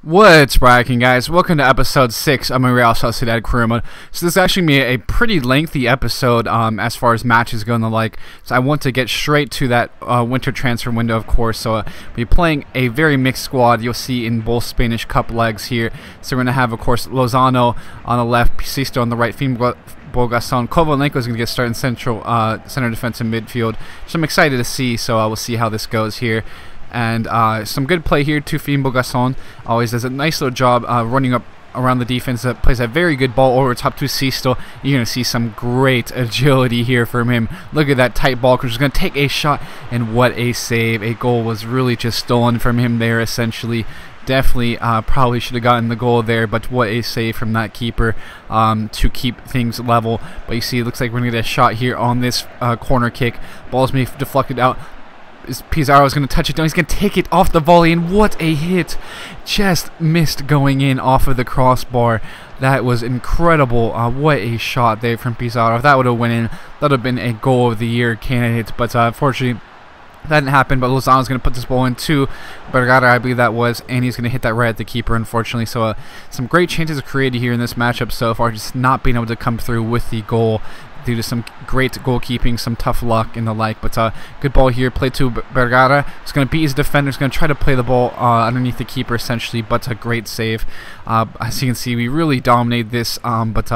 What's bracking, guys? Welcome to episode 6 of my Real Sociedad career mode. So this is actually me a pretty lengthy episode as far as matches go and the like. So I want to get straight to that winter transfer window, of course. So we'll be playing a very mixed squad you'll see in both Spanish Cup legs here. So we're going to have, of course, Lozano on the left, Pisisto on the right, Bogason. Kovalenko is going to get started in center defensive midfield, which I'm excited to see. So we'll see how this goes here. And some good play here to Bogason. Always does a nice little job running up around the defense. Plays a very good ball over top to Sisto. You're going to see some great agility here from him. Look at that tight ball. He's going to take a shot, and what a save. A goal was really just stolen from him there, essentially. Definitely probably should have gotten the goal there, but what a save from that keeper to keep things level. But you see, it looks like we're going to get a shot here on this corner kick. Ball's being deflected out. Pizarro is going to touch it down. He's going to take it off the volley, and what a hit. Just missed going in off of the crossbar. That was incredible. What a shot there from Pizarro. If that would have went in, that would have been a goal of the year candidate, but unfortunately that didn't happen. But Lozano's going to put this ball into Vergara, I believe that was, and he's going to hit that right at the keeper, unfortunately. So some great chances created here in this matchup so far, just not being able to come through with the goal due to some great goalkeeping, some tough luck and the like. But good ball here, played to Vergara. He's going to beat his defender. He's going to try to play the ball underneath the keeper essentially, but a great save. As you can see, we really dominated this, but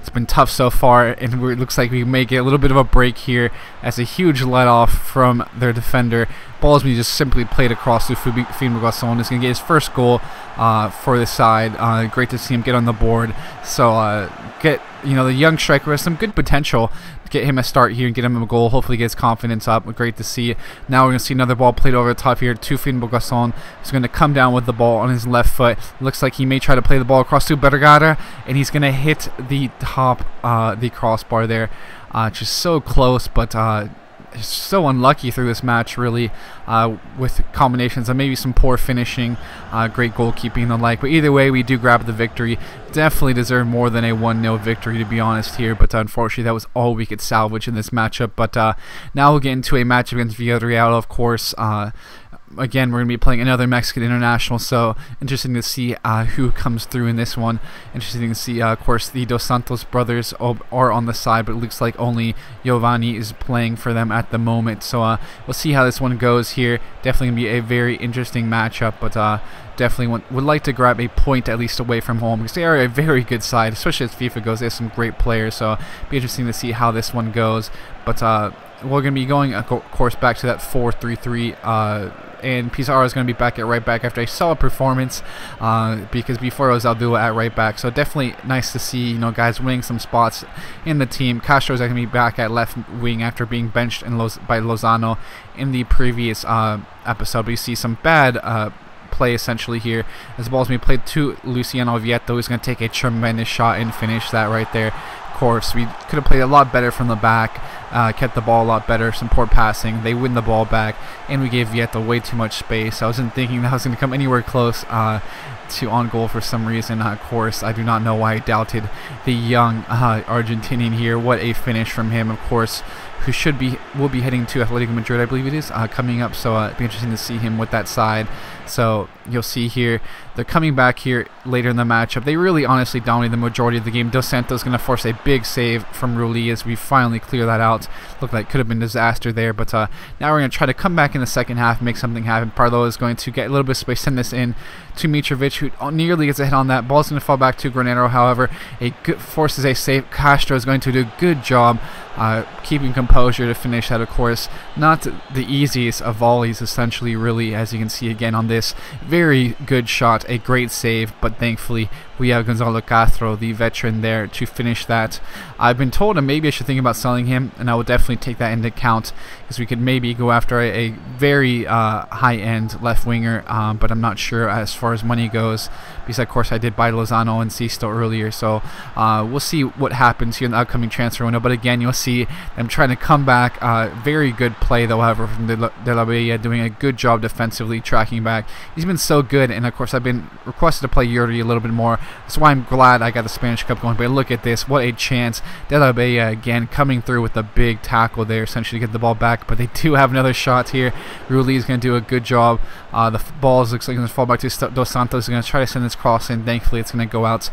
it's been tough so far, and it looks like we may get a little bit of a break here as a huge let-off from their defender. Ball is being just simply played across to Bogason. He's going to get his first goal for the side. Great to see him get on the board. So get the young striker has some good potential. Get him a start here and get him a goal. Hopefully get his confidence up. Great to see. Now we're going to see another ball played over the top here to Bogason. He's going to come down with the ball on his left foot. Looks like he may try to play the ball across to Vergara, and he's going to hit the top, the crossbar there. Just so close, but so unlucky through this match, really, with combinations of maybe some poor finishing, great goalkeeping and the like. But either way, we do grab the victory. Definitely deserve more than a 1-0 victory, to be honest here. But unfortunately, that was all we could salvage in this matchup. But now we'll get into a match against Villarreal, of course. Again, we're going to be playing another Mexican international, so interesting to see who comes through in this one. Interesting to see, of course, the Dos Santos brothers are on the side, but it looks like only Giovanni is playing for them at the moment. So we'll see how this one goes here. Definitely going to be a very interesting matchup, but definitely would like to grab a point at least away from home, because they are a very good side, especially as FIFA goes. They have some great players, so it'll be interesting to see how this one goes. But we're going to be going, of course, back to that 4-3-3, and Pizarro is going to be back at right back after a solid performance, because before it was Aldua at right back. So definitely nice to see, guys winning some spots in the team. Castro is going to be back at left wing after being benched by Lozano in the previous episode. But you see some bad play essentially here as the ball is being played to Luciano Vieto, who's going to take a tremendous shot and finish that right there. Of course, we could have played a lot better from the back, kept the ball a lot better, some poor passing. They win the ball back, and we gave Vieto way too much space. I wasn't thinking that was going to come anywhere close to on goal for some reason. Of course, I do not know why I doubted the young Argentinian here. What a finish from him, of course, who will be heading to Atletico Madrid, I believe it is, coming up. So it'll be interesting to see him with that side. So you'll see here, they're coming back here later in the matchup. They really honestly dominated the majority of the game. Dos Santos going to force a big save from Rulli as we finally clear that out. Looked like could have been disaster there, but now we're going to try to come back in the second half, make something happen. Parlo is going to get a little bit of space, send this in to Mitrovic, who nearly gets a hit on that. Ball's going to fall back to Granero, however. Forces a save. Castro is going to do a good job keeping composure to finish that, of course. Not the easiest of volleys, essentially, really, as you can see again on this. Very good shot, a great save, but thankfully we have Gonzalo Castro, the veteran, there to finish that. I've been told that maybe I should think about selling him, and I will definitely take that into account, because we could maybe go after a very high-end left winger, but I'm not sure as far as money goes, because of course I did buy Lozano and Sisto earlier. So we'll see what happens here in the upcoming transfer window. But again, you'll see them trying to come back. Very good play, though, however, from De La Bella, doing a good job defensively, tracking back. He's been so good, and of course I've been requested to play Yuri a little bit more. That's why I'm glad I got the Spanish Cup going. But look at this, what a chance. De La Bella again coming through with a big tackle there, essentially to get the ball back, but they do have another shot here. Rulli is going to do a good job. The ball looks like it's going to fall back to Dos Santos. He's going to try to send this cross in. Thankfully, it's going to go out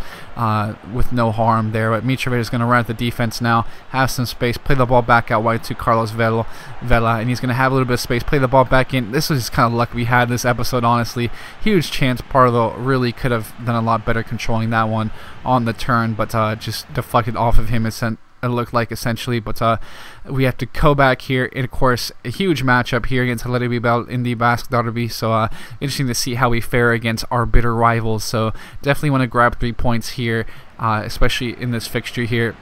with no harm there. But Mitrovic is going to run at the defense now, have some space, play the ball back out wide to Carlos Vela, and he's going to have a little bit of space, play the ball back in. This was just kind of luck we had this episode, honestly. Huge chance. Pardo really could have done a lot better controlling that one on the turn, but just deflected off of him. It looked like, essentially, but we have to go back here, and of course a huge matchup here against Sociedad Bilbao in the Basque Derby, so interesting to see how we fare against our bitter rivals. So definitely want to grab 3 points here, especially in this fixture here.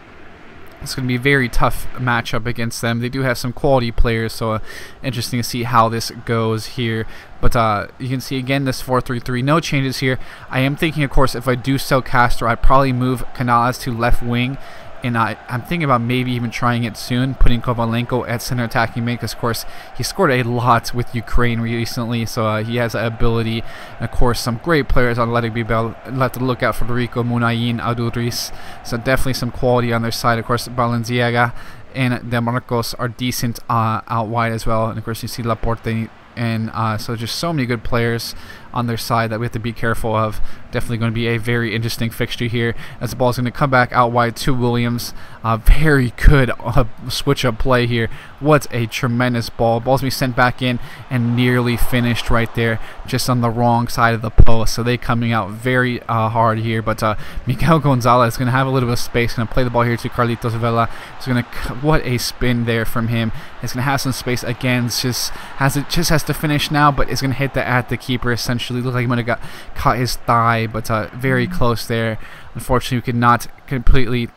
It's going to be a very tough matchup against them. They do have some quality players, so interesting to see how this goes here. But you can see again this 4-3-3, no changes here. I am thinking, of course, if I do sell Castro, I'd probably move Canales to left wing. And I'm thinking about maybe even trying it soon, putting Kovalenko at center attacking mid, because of course he scored a lot with Ukraine recently, so he has that ability. And of course some great players on Athletic Bilbao. I'll have to look out Federico Munayin, Aduriz, so definitely some quality on their side. Of course Balenciaga and De Marcos are decent out wide as well, and of course you see Laporte, and so just so many good players on their side that we have to be careful of. Definitely going to be a very interesting fixture here, as the ball is going to come back out wide to Williams. Very good switch up play here. What a tremendous ball. Ball's going to be sent back in and nearly finished right there, just on the wrong side of the post. So they coming out very hard here, but Miguel Gonzalez is going to have a little bit of space, going to play the ball here to Carlitos Vela. He's going to, what a spin there from him. He's going to have some space again. It's just has to finish now, but it's going to hit at the keeper, essentially. Looked like he might have caught his thigh, but very close there. Unfortunately, we could not completely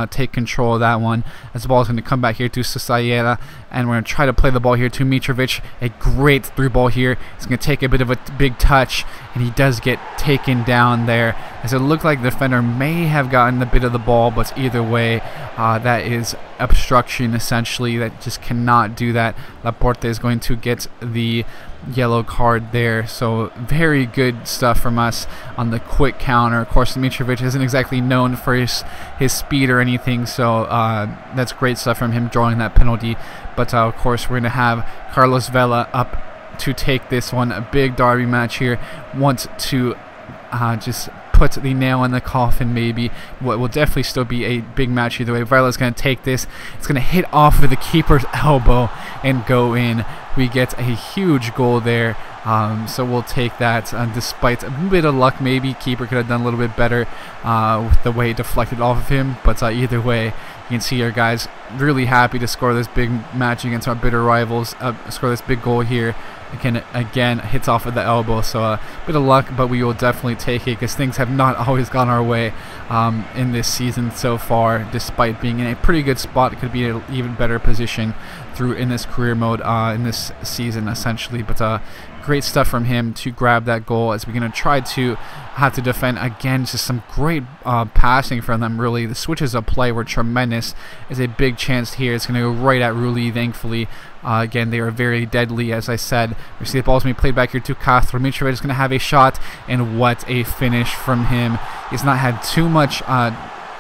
take control of that one, as the ball is going to come back here to Sociedad, and we're going to try to play the ball here to Mitrovic. A great through ball here. It's going to take a bit of a big touch, and he does get taken down there, as it looked like the defender may have gotten a bit of the ball, but either way, that is obstruction, essentially. That just cannot do that. Laporte is going to get the yellow card there, so very good stuff from us on the quick counter. Of course, Mitrovic isn't exactly known for his speed or anything, so that's great stuff from him drawing that penalty. But of course, we're going to have Carlos Vela up to take this one. A big derby match here. Want to just put the nail in the coffin, maybe. What will definitely still be a big match either way. Vela's going to take this. It's going to hit off of the keeper's elbow and go in. We get a huge goal there, so we'll take that. Despite a bit of luck, maybe keeper could have done a little bit better with the way it deflected off of him. But either way, you can see our guys really happy to score this big match against our bitter rivals. Score this big goal here. Again, hits off of the elbow, so a bit of luck, but we will definitely take it, because things have not always gone our way in this season so far. Despite being in a pretty good spot, it could be an even better position through in this career mode in this season, essentially. But great stuff from him to grab that goal, as we're going to try to have to defend again. Just some great passing from them, really. The switches of play were tremendous. There's a big chance here. It's going to go right at Rulli, thankfully. Again, they are very deadly, as I said. We see the ball's going to be played back here to Castro. Mitrovic is going to have a shot, and what a finish from him. He's not had too much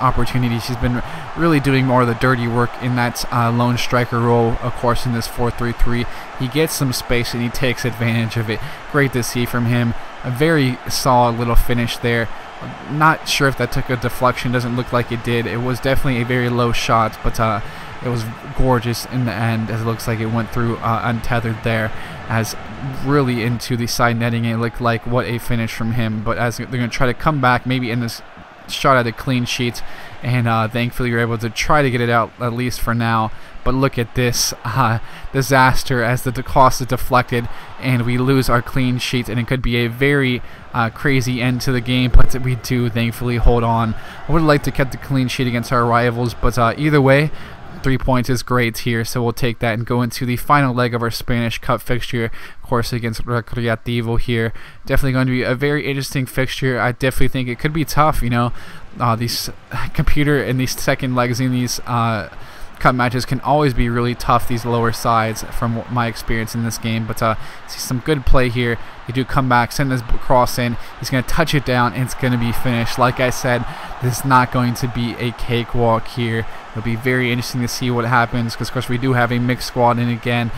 opportunities. He's been really doing more of the dirty work in that lone striker role, of course, in this 4-3-3. He gets some space and he takes advantage of it. Great to see from him. A very solid little finish there. Not sure if that took a deflection. Doesn't look like it did. It was definitely a very low shot, but it was gorgeous in the end, as it looks like it went through untethered there, as really into the side netting. It looked like what a finish from him. But as they're going to try to come back, maybe in this shot at a clean sheet, and thankfully you're able to try to get it out, at least for now. But look at this disaster, as the cross is deflected and we lose our clean sheet, and it could be a very crazy end to the game, but we do thankfully hold on. I would like to keep the clean sheet against our rivals, but either way, 3 points is great here, so we'll take that and go into the final leg of our Spanish Cup fixture, of course, against Recreativo here. Definitely going to be a very interesting fixture. I definitely think it could be tough, you know. These computer and these second legs in these cup matches can always be really tough, these lower sides, from my experience in this game. But see some good play here They do come back, send this cross in. He's going to touch it down, and it's going to be finished. Like I said, this is not going to be a cakewalk here. It'll be very interesting to see what happens because, of course, we do have a mixed squad in again.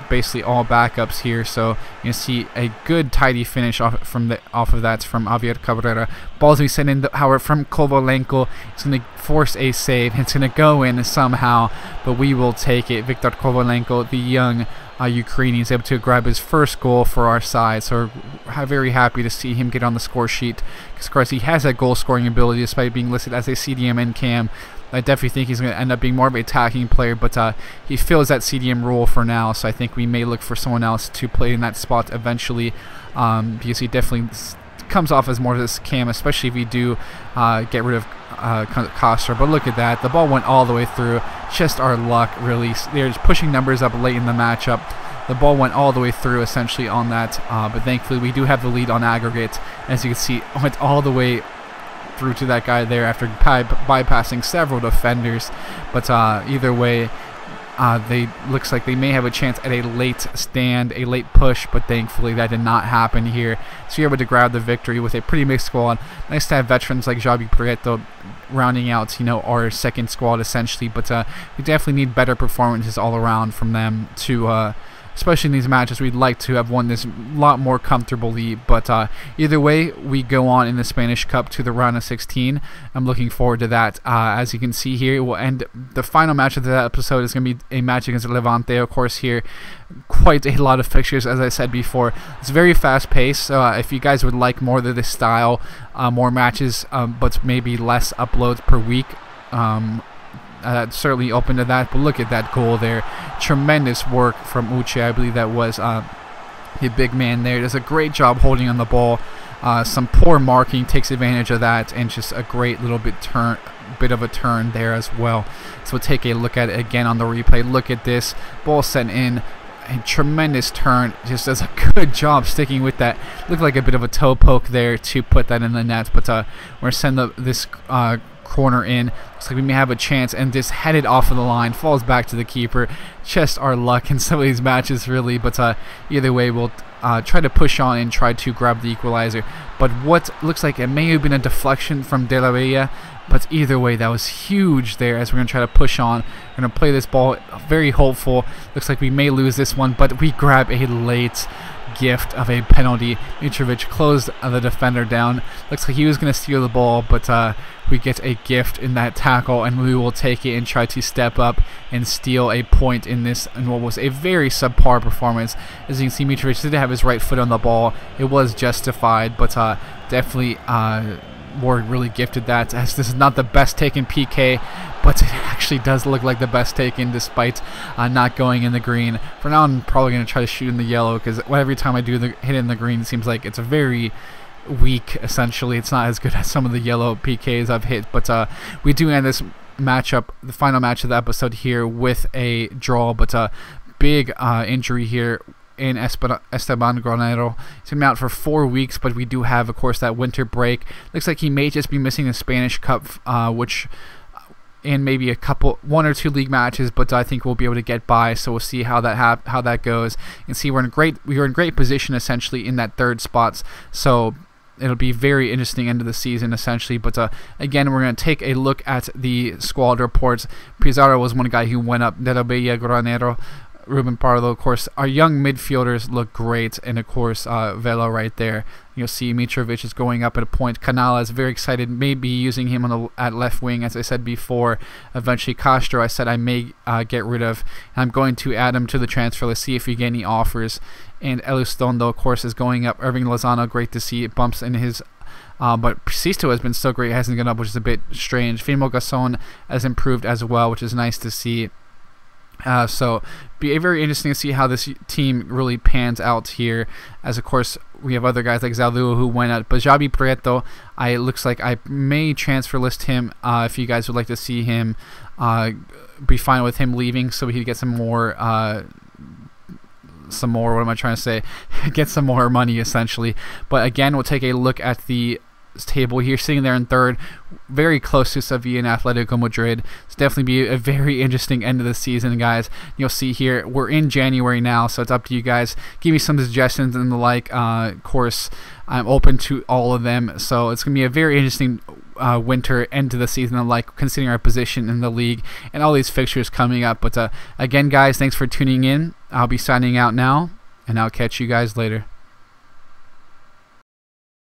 Basically all backups here, so you see a good tidy finish off of that from Javier Cabrera. Ball's going to be sent in, however, from Kovalenko. It's going to force a save. It's going to go in somehow, but we will take it. Viktor Kovalenko, the young Ukrainian, is able to grab his first goal for our side, so we're very happy to see him get on the score sheet because, of course, he has that goal scoring ability despite being listed as a CDM and cam. I definitely think he's going to end up being more of an attacking player, but he fills that CDM role for now, so I think we may look for someone else to play in that spot eventually, because he definitely comes off as more of this cam, especially if we do get rid of Coster. But look at that. The ball went all the way through. Just our luck, really. They're just pushing numbers up late in the matchup. The ball went all the way through essentially on that, but thankfully we do have the lead on aggregate. As you can see, it went all the way through to that guy there after bypassing several defenders. But either way, they looks like they may have a chance at a late stand, a late push, but thankfully that did not happen here. So you're able to grab the victory with a pretty mixed squad. Nice to have veterans like Javi Prieto rounding out, our second squad essentially. But we definitely need better performances all around from them to especially in these matches. We'd like to have won this a lot more comfortably, but either way, we go on in the Spanish Cup to the round of 16. I'm looking forward to that. As you can see here, we'll end the final match of the episode is going to be a match against Levante, of course. Here, quite a lot of fixtures, as I said before. It's very fast-paced, so if you guys would like more of this style, more matches, but maybe less uploads per week, certainly open to that. But look at that goal there. Tremendous work from Uche. I believe that was the big man there. Does a great job holding on the ball. Some poor marking takes advantage of that, and just a great little bit of a turn there as well. So we'll take a look at it again on the replay. Look at this. Ball sent in. A tremendous turn. Just does a good job sticking with that. Looked like a bit of a toe poke there to put that in the net, but we're going to send this corner in. Looks like we may have a chance, and just headed off of the line, falls back to the keeper. Just our luck in some of these matches, really. But either way, we'll try to push on and try to grab the equalizer. But what looks like it may have been a deflection from De La Bella, but either way, that was huge there. As we're going to try to push on, we're going to play this ball very hopeful. Looks like we may lose this one, but we grab a late gift of a penalty. Mitrovic closed the defender down. Looks like he was going to steal the ball, but we get a gift in that tackle, and we will take it and try to step up and steal a point in this, and what was a very subpar performance. As you can see, Mitrovic did have his right foot on the ball. It was justified, but definitely Ward really gifted that, as this is not the best taken PK, but it actually does look like the best taken despite not going in the green. For now, I'm probably going to try to shoot in the yellow, because every time I do hit in the green, it seems like it's very weak, essentially. It's not as good as some of the yellow PKs I've hit, but we do end this matchup, the final match of the episode here, with a draw, but big injury here in Esteban Granero. He's been out for 4 weeks, but we do have, of course, that winter break. Looks like he may just be missing the Spanish Cup, which and maybe one or two league matches, but I think we'll be able to get by. So we'll see how that goes. You can see we are in great position essentially in that third spots. So it'll be very interesting end of the season essentially. But again, we're going to take a look at the squad reports. Pizarro was one guy who went up. De La Bella, Granero, Ruben Pardo, of course. Our young midfielders look great, and of course Velo right there. You'll see Mitrovic is going up at a point. Canala is very excited, maybe using him at left wing, as I said before. Eventually Castro, I said I may get rid of. I'm going to add him to the transfer list, see if we get any offers. And Elizondo, of course, is going up. Irving Lozano, great to see. It bumps in his but Sisto has been so great, hasn't gone up, which is a bit strange. Fimo Gasson has improved as well, which is nice to see. So be very interesting to see how this team really pans out here, as of course we have other guys like Zalou who went out, but Javi Prieto, looks like I may transfer list him if you guys would like to see him. Be fine with him leaving, so we could get some more what am I trying to say? Get some more money essentially. But again, we'll take a look at the table here, sitting there in third, very close to Sevilla and Atletico Madrid. It's definitely be a very interesting end of the season, guys. You'll see here we're in January now, so it's up to you guys. Give me some suggestions and the like. Of course, I'm open to all of them, so it's gonna be a very interesting winter end to the season, and like considering our position in the league and all these fixtures coming up. But again, guys, thanks for tuning in. I'll be signing out now, and I'll catch you guys later.